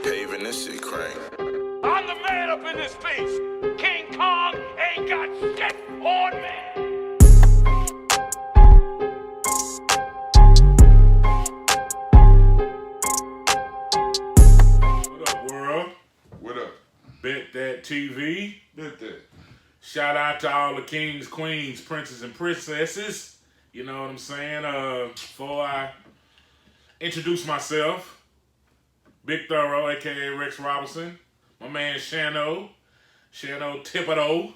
Paving this shit crank. I'm the man up in this piece. King Kong ain't got shit on me. What up, world? What up? Bet That TV. Bet that. Shout out to all the kings, queens, princes, and princesses. You know what I'm saying? Before I introduce myself, Big Thorough, aka Rex Robinson, my man Shano Thibodeau.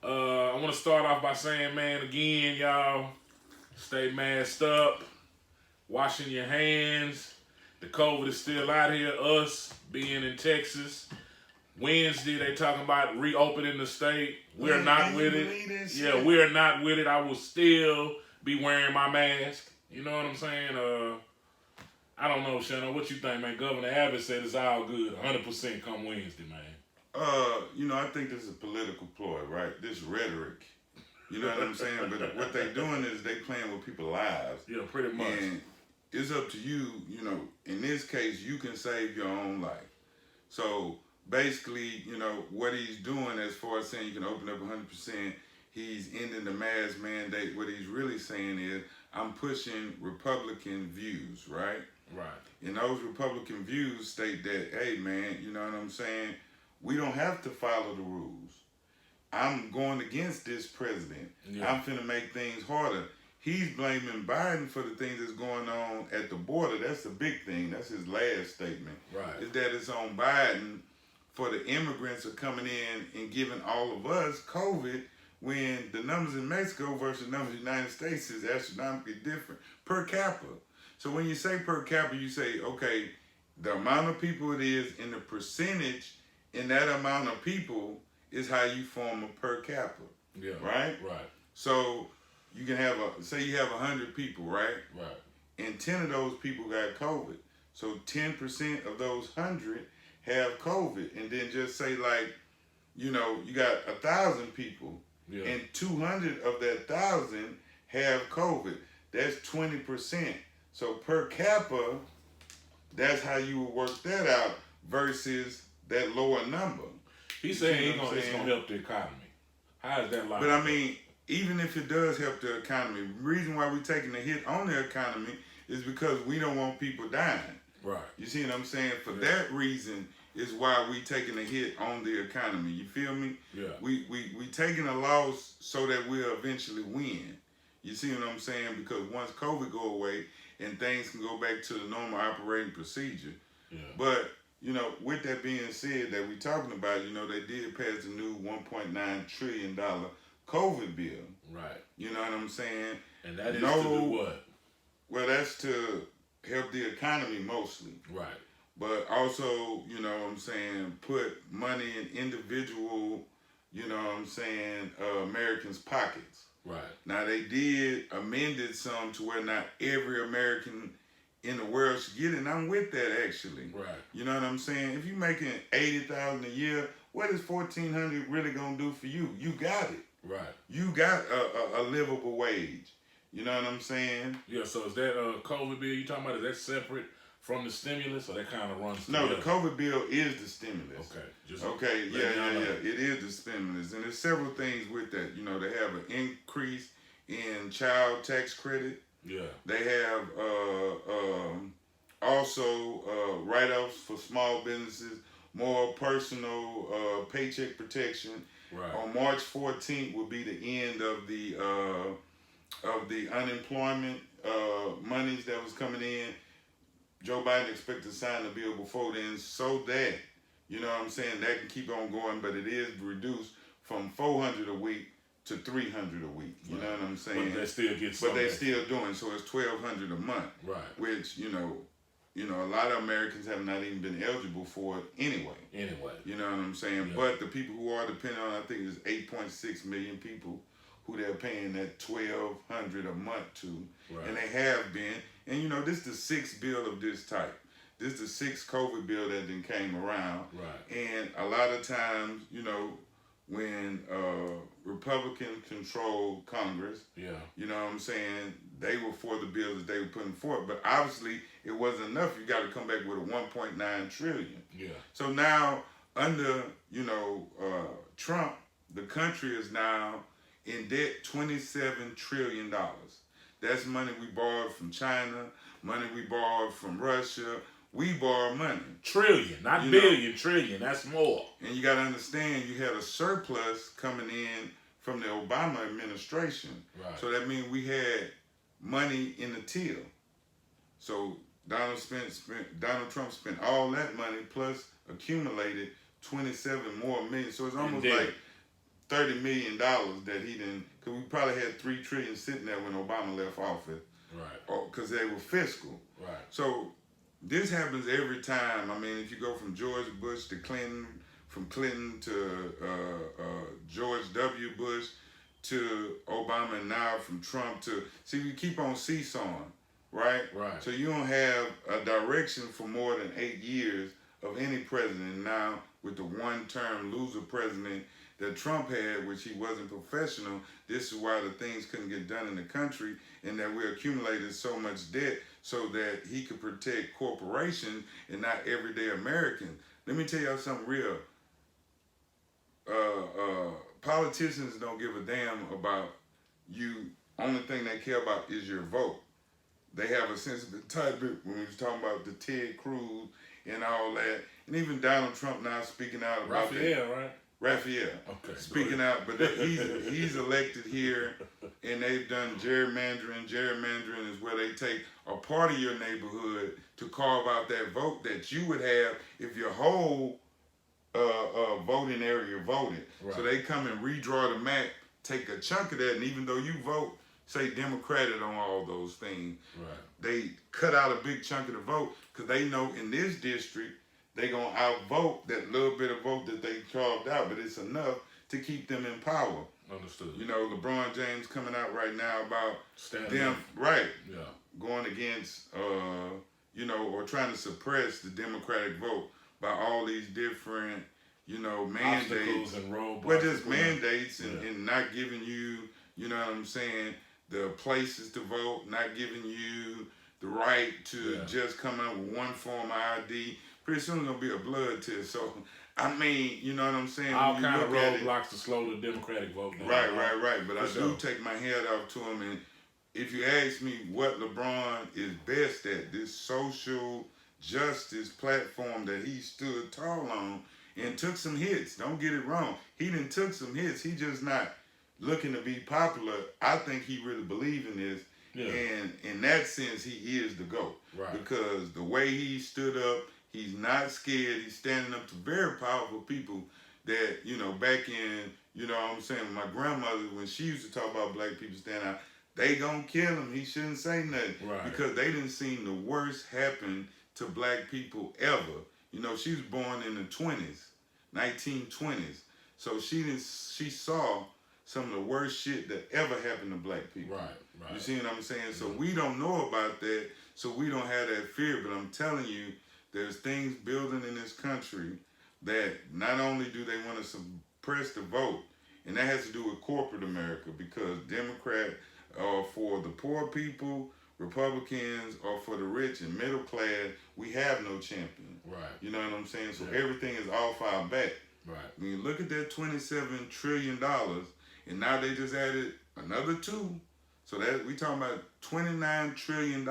I want to start off by saying, man, again, y'all, stay masked up, washing your hands. The COVID is still out here. Us being in Texas. Wednesday, they talking about reopening the state. We're not with it. Yeah, we're not with it. I will still be wearing my mask. You know what I'm saying? I don't know, Shannon. What you think, man? Governor Abbott said it's all good. 100% come Wednesday, man. I think this is a political ploy, right? This rhetoric. You know what I'm saying? But what they doing is they playing with people's lives. Yeah, pretty much. And it's up to you, in this case, you can save your own life. So basically, what he's doing as far as saying you can open up 100%, he's ending the mask mandate. What he's really saying is, I'm pushing Republican views, right? Right. And those Republican views state that, hey, man, you know what I'm saying? We don't have to follow the rules. I'm going against this president. Yeah. I'm finna make things harder. He's blaming Biden for the things that's going on at the border. That's the big thing. That's his last statement. Right. Is that it's on Biden for the immigrants are coming in and giving all of us COVID when the numbers in Mexico versus the numbers in the United States is astronomically different per capita. So when you say per capita, you say, okay, the amount of people it is and the percentage in that amount of people is how you form a per capita. Yeah. Right? Right. So you can have say you have 100 people, right? Right. And 10 of those people got COVID. So 10% of those 100 have COVID. And then just say you got 1,000 people. Yeah. And 200 of that 1,000 have COVID. That's 20%. So per capita, that's how you would work that out versus that lower number. He's saying it's going to help the economy. How is that like? But I mean, even if it does help the economy, the reason why we're taking a hit on the economy is because we don't want people dying. Right. You see what I'm saying? For that reason is why we taking a hit on the economy. You feel me? Yeah. We taking a loss so that we'll eventually win. You see what I'm saying? Because once COVID go away and things can go back to the normal operating procedure. Yeah. But, with that being said that we talking about, they did pass the new $1.9 trillion COVID bill. Right. You know what I'm saying? And that is to do what? Well, that's to help the economy mostly. Right. But also, put money in individual, Americans' pockets. Right. Now, they did amended some to where not every American in the world should get it, and I'm with that, actually. Right. You know what I'm saying? If you're making $80,000 a year, what is $1,400 really going to do for you? You got it. Right. You got a livable wage. You know what I'm saying? Yeah, so is that COVID bill you talking about, is that separate from the stimulus, or that kind of runs together? No, the COVID bill is the stimulus. Okay. Yeah. It is the stimulus. And there's several things with that. They have an increase in child tax credit. Yeah. They have also write-offs for small businesses, more personal paycheck protection. Right. On March 14th will be the end of the unemployment monies that was coming in. Joe Biden expected to sign the bill before then, so that that can keep on going. But it is reduced from $400 a week to $300 a week. You know what I'm saying? But they still get. But they still doing, so it's $1,200 a month. Right. Which a lot of Americans have not even been eligible for it anyway. You know what I'm saying? Yeah. But the people who are depending on, I think it's 8.6 million people who they're paying that $1,200 a month to. Right. And they have been. And this is the sixth bill of this type. This is the sixth COVID bill that then came around. Right. And a lot of times, when Republican controlled Congress, yeah, you know what I'm saying, they were for the bills that they were putting forth. But obviously, it wasn't enough. You got to come back with a 1.9 trillion. Yeah. So now under Trump, the country is now in debt $27 trillion. That's money we borrowed from China, money we borrowed from Russia. We borrow money. Trillion, not billion, trillion. That's more. And you got to understand, you had a surplus coming in from the Obama administration. Right. So that means we had money in the till. So Donald Trump spent all that money plus accumulated 27 more million. So it's almost like $30 million that he didn't, because we probably had $3 trillion sitting there when Obama left office. Right. Because they were fiscal. Right. So this happens every time. I mean, if you go from George Bush to Clinton, from Clinton to George W. Bush to Obama, and now from Trump to, see, we keep on seesawing, right? Right. So you don't have a direction for more than 8 years of any president. Now, with the one-term loser president that Trump had, which he wasn't professional, this is why the things couldn't get done in the country, and that we accumulated so much debt so that he could protect corporations and not everyday Americans. Let me tell y'all something real. Politicians don't give a damn about you. Only thing they care about is your vote. They have a sense of entitlement when we was talking about the Ted Cruz and all that. And even Donald Trump now speaking out about Raphael, right? Raphael. Okay. Speaking out, but he's elected here, and they've done gerrymandering. Gerrymandering is where they take a part of your neighborhood to carve out that vote that you would have if your whole voting area voted. Right. So they come and redraw the map, take a chunk of that, and even though you vote, say Democratic on all those things, right, they cut out a big chunk of the vote because they know in this district they're going to outvote that little bit of vote that they carved out, but it's enough to keep them in power. Understood. You know, LeBron James coming out right now about Standing them, up. right, Yeah. going against, or trying to suppress the Democratic vote by all these different, mandates. Obstacles and roadblocks. Well, just mandates and not giving you, you know what I'm saying, the places to vote, not giving you the right to just come out with one form of ID. Pretty soon it's going to be a blood test. So, I mean, you know what I'm saying? All kind of roadblocks to slow the Democratic vote down. Right. But I do take my hat off to him. And if you ask me what LeBron is best at, this social justice platform that he stood tall on and took some hits. Don't get it wrong. He done took some hits. He just not looking to be popular. I think he really believes in this. Yeah. And in that sense, he is the GOAT. Right. Because the way he stood up, he's not scared. He's standing up to very powerful people that, back in, what I'm saying, my grandmother, when she used to talk about black people standing out, they gonna kill him. He shouldn't say nothing. Right. Because they didn't see the worst happen to black people ever. She was born in the 1920s. So she saw some of the worst shit that ever happened to black people. Right. You see what I'm saying? So we don't know about that, so we don't have that fear. But I'm telling you, there's things building in this country that not only do they want to suppress the vote, and that has to do with corporate America, because Democrats are for the poor people, Republicans are for the rich and middle class. We have no champion. Right. You know what I'm saying? So everything is off our back. Right. When you look at that $27 trillion, and now they just added another 2, so that we talking about $29 trillion.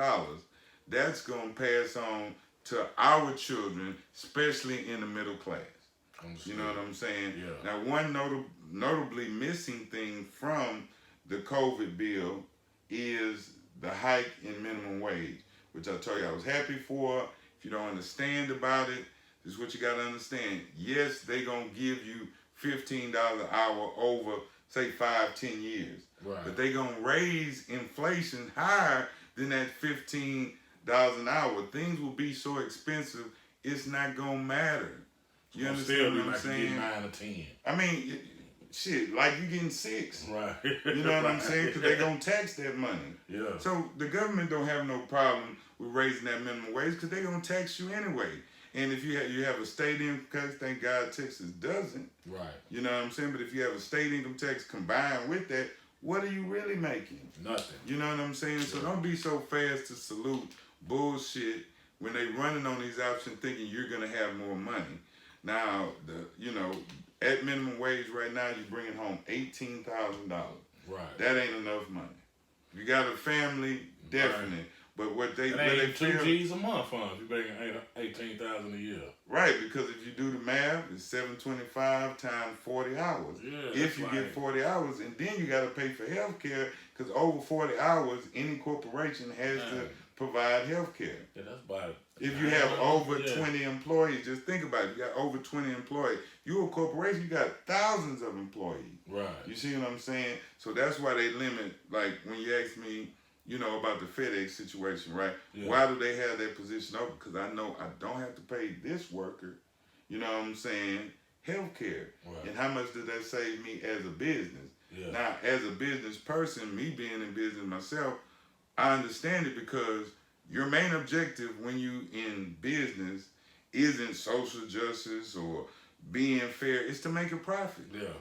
That's gonna pass on to our children, especially in the middle class. Understood. You know what I'm saying? Yeah. Now, one notably missing thing from the COVID bill is the hike in minimum wage, which I told you I was happy for. If you don't understand about it, this is what you got to understand. Yes, they going to give you $15 an hour over, say, 5-10 years. Right. But they going to raise inflation higher than that $15 an hour. Things will be so expensive, it's not going to matter. You understand what I'm saying? 9 or 10. I mean, shit, like you getting 6. Right. You know what I'm saying? Because they're going to tax that money. Yeah. So the government don't have no problem with raising that minimum wage because they're going to tax you anyway. And if you have a state income tax, thank God Texas doesn't. Right. You know what I'm saying? But if you have a state income tax combined with that, what are you really making? Nothing. You know what I'm saying? So don't be so fast to salute bullshit when they running on these options thinking you're gonna have more money. Now, at minimum wage right now, you're bringing home $18,000. Right. That ain't enough money. If you got a family, definitely. Right. But what they feel, 2 G's a month, if you're making $18,000 a year. Right, because if you do the math, it's $725 times 40 hours. Yeah, if you get 40 hours, and then you got to pay for health care, because over 40 hours, any corporation has to provide health care. Yeah, that's about it. If you have over 20 employees, just think about it. You got over 20 employees. You're a corporation, you got thousands of employees. Right. You see what I'm saying? So that's why they limit, like when you ask me, about the FedEx situation, right? Yeah. Why do they have that position open? Because I know I don't have to pay this worker, health care. Right. And how much does that save me as a business? Yeah. Now, as a business person, me being in business myself, I understand it because your main objective when you in business isn't social justice or being fair. It's to make a profit. Yeah.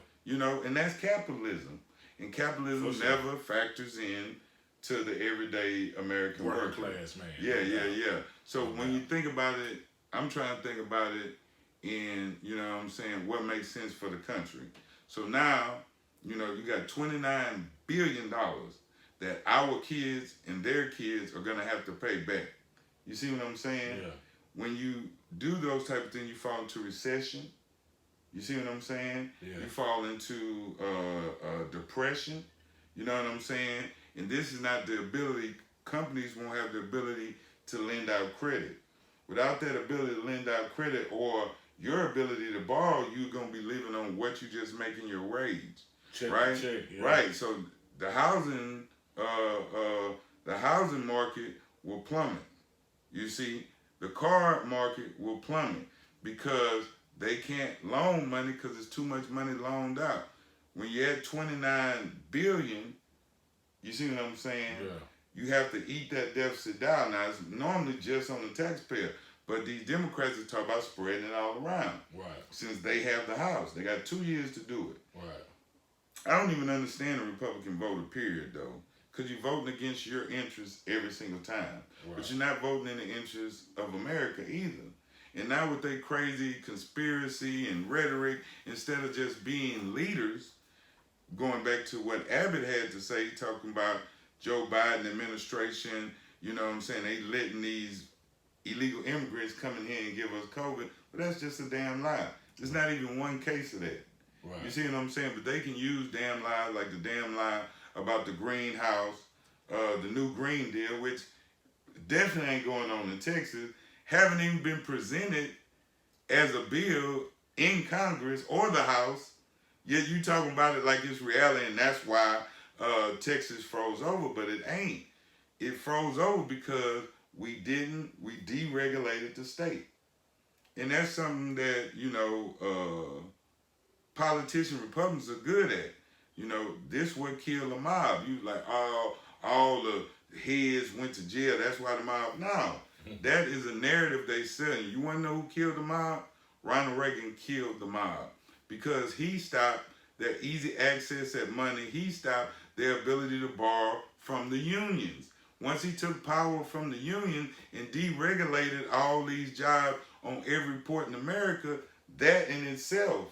And that's capitalism. And capitalism never factors in to the everyday American worker. Class man. Yeah. So when you think about it, I'm trying to think about it in, what makes sense for the country. So now, you got $29 billion that our kids and their kids are going to have to pay back. You see what I'm saying? Yeah. When you do those type of things, you fall into recession. You see what I'm saying? Yeah. You fall into depression. You know what I'm saying? And this is not the ability, companies won't have the ability to lend out credit. Without that ability to lend out credit or your ability to borrow, you're going to be living on what you just make in your wage. Right? Right. So the housing market will plummet. You see, the car market will plummet because they can't loan money because there's too much money loaned out. When you're at $29 billion, you see what I'm saying? Yeah. You have to eat that deficit down. Now, it's normally just on the taxpayer, but these Democrats are talking about spreading it all around. Right. Since they have the House. They got 2 years to do it. Right. I don't even understand the Republican voter, period, though, because you're voting against your interests every single time. Right. But you're not voting in the interests of America either. And now with their crazy conspiracy and rhetoric, instead of just being leaders, going back to what Abbott had to say, talking about Joe Biden administration, they letting these illegal immigrants come in here and give us COVID, but that's just a damn lie. There's not even one case of that. Right. You see what I'm saying? But they can use damn lies like the damn lie about the greenhouse, the new Green Deal, which definitely ain't going on in Texas, haven't even been presented as a bill in Congress or the House. Yet you talking about it like it's reality, and that's why Texas froze over, but it ain't. It froze over because we deregulated the state. And that's something that, politicians, Republicans are good at. This would kill the mob. You like, all the heads went to jail, that's why the mob. No, that is a narrative they sell. You want to know who killed the mob? Ronald Reagan killed the mob. Because he stopped their easy access at money. He stopped their ability to borrow from the unions. Once he took power from the union and deregulated all these jobs on every port in America, that in itself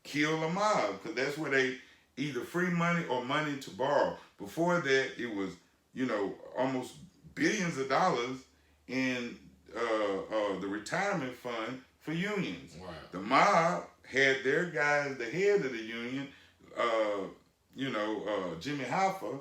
killed a mob. Because that's where they either free money or money to borrow. Before that, it was, almost billions of dollars in the retirement fund for unions. Wow. The mob had their guys, the head of the union, Jimmy Hoffa,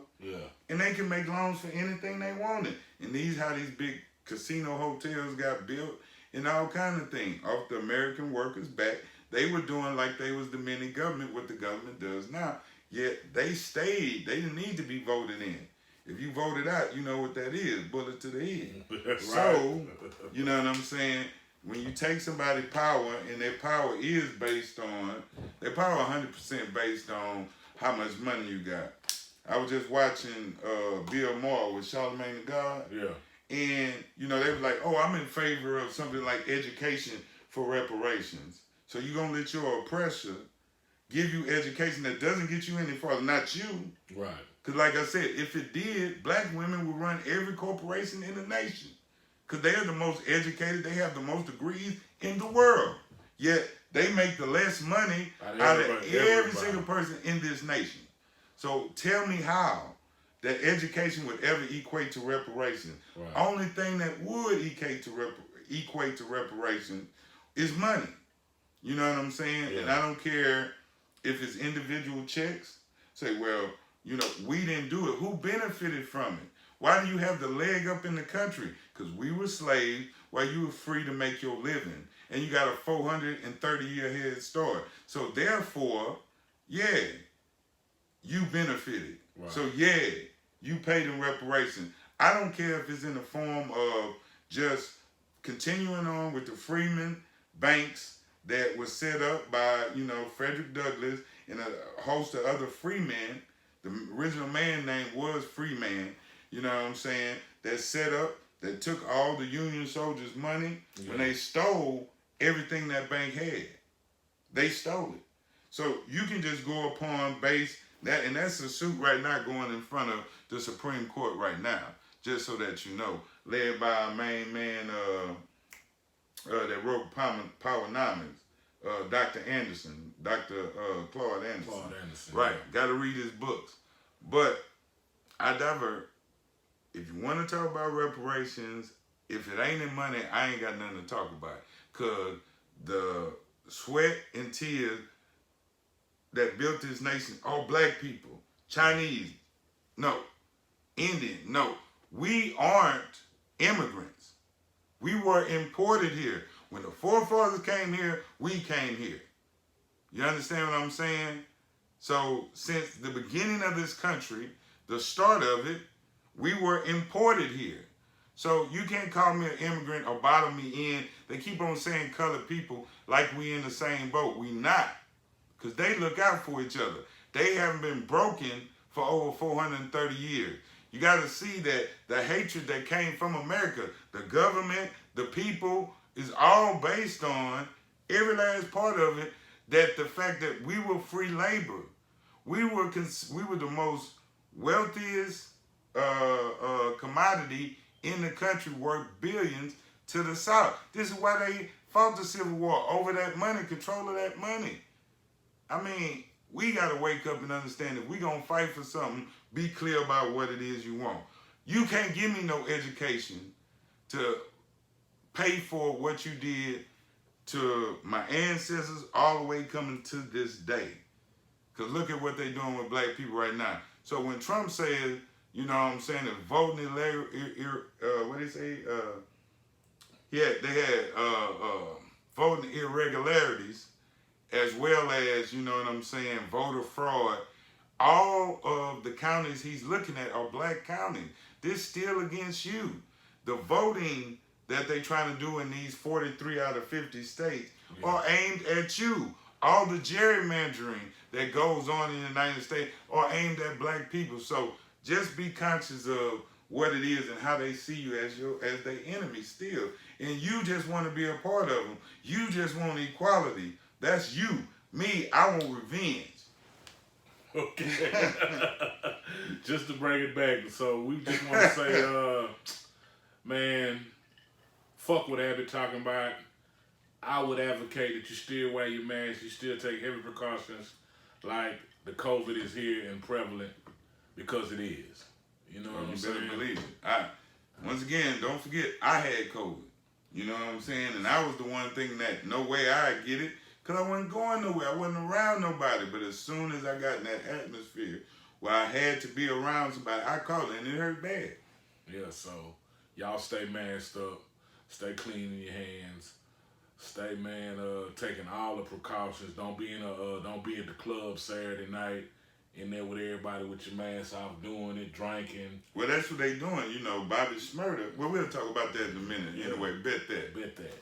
and they can make loans for anything they wanted. And how these big casino hotels got built and all kind of things off the American workers' back. They were doing like they was the mini government, what the government does now. Yet they stayed. They didn't need to be voted in. If you voted out, you know what that is, bullet to the head. Right. So, you know what I'm saying? When you take somebody's power, and their power is based on, their power 100% based on how much money you got. I was just watching Bill Maher with Charlamagne the God. Yeah. And, they were like, I'm in favor of something like education for reparations. So you're going to let your oppressor give you education that doesn't get you any farther, not you. Right. Because like I said, if it did, black women would run every corporation in the nation. because they are the most educated. They have the most degrees in the world. Yet they make the less money out of every single person in this nation. So tell me how that education would ever equate to reparations. Right. Only thing that would equate to reparations is money. You know what I'm saying? Yeah. And I don't care if it's individual checks. Say, well, you know, we didn't do it. Who benefited from it? Why do you have the leg up in the country? Because we were slaves while you were free to make your living. And you got a 430-year head start. So therefore, yeah, you benefited. Right. So yeah, you paid in reparations. I don't care if it's in the form of just continuing on with the Freeman banks that was set up by, you know, Frederick Douglass and a host of other free men. The original man name was Freeman, you know what I'm saying, that set up, that took all the Union soldiers' money when they stole everything that bank had. They stole it. So you can just go upon base that, and that's a suit right now going in front of the Supreme Court right now, just so that you know, led by our main man that wrote Powernomics, Dr. Anderson, Dr. Claude Anderson. Claude Anderson. Right, Yeah. got to read his books. But I divert. If you want to talk about reparations, if it ain't in money, I ain't got nothing to talk about. Because the sweat and tears that built this nation, all black people, Chinese, no. Indian, no. We aren't immigrants. We were imported here. When the forefathers came here, we came here. You understand what I'm saying? So since the beginning of this country, the start of it, we were imported here. So you can't call me an immigrant or bottle me in. They keep on saying colored people like we in the same boat. We not. Because they look out for each other. They haven't been broken for over 430 years. You got to see that the hatred that came from America, the government, the people, is all based on, every last part of it, that the fact that we were free labor. We were the most wealthiest commodity in the country, worth billions to the South. This is why they fought the Civil War, over that money, control of that money. I mean, we got to wake up and understand that we going to fight for something, be clear about what it is you want. You can't give me no education to pay for what you did to my ancestors all the way coming to this day. Because look at what they're doing with black people right now. So when Trump says, you know what I'm saying, that voting what did he say? They had voting irregularities, as well as, you know what I'm saying, voter fraud. All of the counties he's looking at are black counties. This still against you. The voting that they trying to do in these 43 out of 50 states are aimed at you. All the gerrymandering that goes on in the United States are aimed at black people. So just be conscious of what it is and how they see you as their enemy still. And you just want to be a part of them. You just want equality. That's you. Me, I want revenge. Okay. Just to bring it back, so we just want to say, man, fuck what Abby talking about. I would advocate that you still wear your mask, you still take every precautions, like the COVID is here and prevalent, because it is. You know what I'm saying? You better believe it. Once again, don't forget, I had COVID. You know what I'm saying? And I was the one thinking that no way I'd get it, because I wasn't going nowhere. I wasn't around nobody. But as soon as I got in that atmosphere where I had to be around somebody, I caught it, and it hurt bad. Yeah, so y'all stay masked up, stay cleaning your hands, stay, man, taking all the precautions. Don't be at the club Saturday night in there with everybody with your mask off, doing it, drinking. Well, that's what they doing, you know. Bobby Shmurda. Well, we'll talk about that in a minute. Yeah. Anyway, bet that. Bet that.